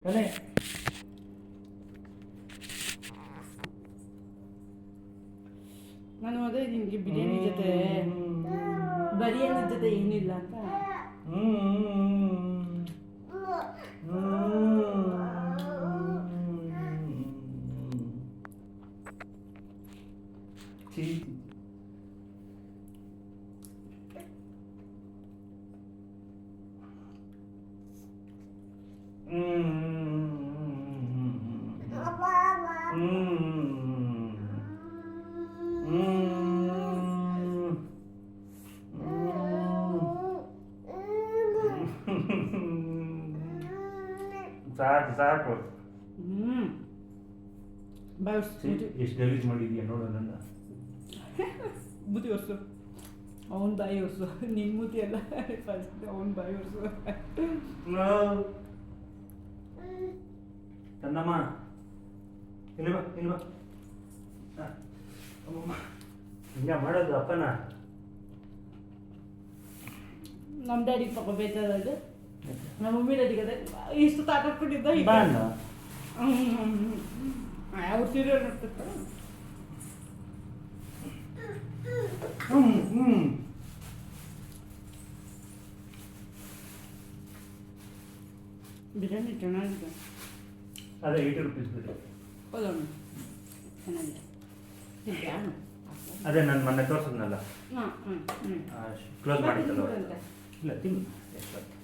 ತಾನೇ ನಾನು ಅದೇ ನಿಮಗೆ ಬಿರಿಯಾನಿ ಜೊತೆ ಬಿರಿಯಾನಿ ಜೊತೆ ಏನಿಲ್ಲ ಅಂತ ಸಾಕು ಸಾಕು ಬಾಯಿ ಎಷ್ಟು ಗಲೀಜು ಮಾಡಿದ್ಯಾ ನೋಡು ನನ್ನ ಬುದ್ಧಿ ಹೊರ್ಸು ಅವನ ಬಾಯಿ ಹೊರ್ಸು ನಿಮ್ಮ ಬುದ್ಧಿ ಎಲ್ಲ ಫಸ್ಟ್ ಅವನ ಬಾಯಿ ಹೊರ್ಸು ಚಂದಮ್ಮ ಇಲ್ವಾ ಇಲ್ವಾ ಹಿಂಗೆ ಮಾಡೋದು ಅಪ್ಪನ ನಮ್ಮ ಡ್ಯಾಡಿ ಪಾಪ ಬೇಜಾರದು ನಮ್ಮ ಮಮ್ಮಿ ಡ್ಯಾಡಿಗೆ ಅದೇ ಇಷ್ಟು ತಾಟಾಕ್ಬಿಟ್ಟಿದ್ದ ಬಾನು ಅವ್ರು ಸೀರಿಯಲ್ ನೋಡ್ತಿರ್ತಾರೆ ಬಿರಿಯಾನಿ ಚೆನ್ನಾಗಿದೆ ಅದೇ 80 ರೂಪೀಸ್ ಬಿಡಿ ಹೌದಣ್ಣ ಚೆನ್ನಾಗಿದೆ ತಿಂತ್ಯಾನು ಅದೇ ನಾನು ಮೊನ್ನೆ ತೋರಿಸಿದ್ನಲ್ಲ ಹಾಂ ಹ್ಞೂ ಕ್ಲೋಸ್ ಮಾಡಿದ್ದಲ್ಲ ಇಲ್ಲ ತಿನ್ನು ಎಷ್ಟು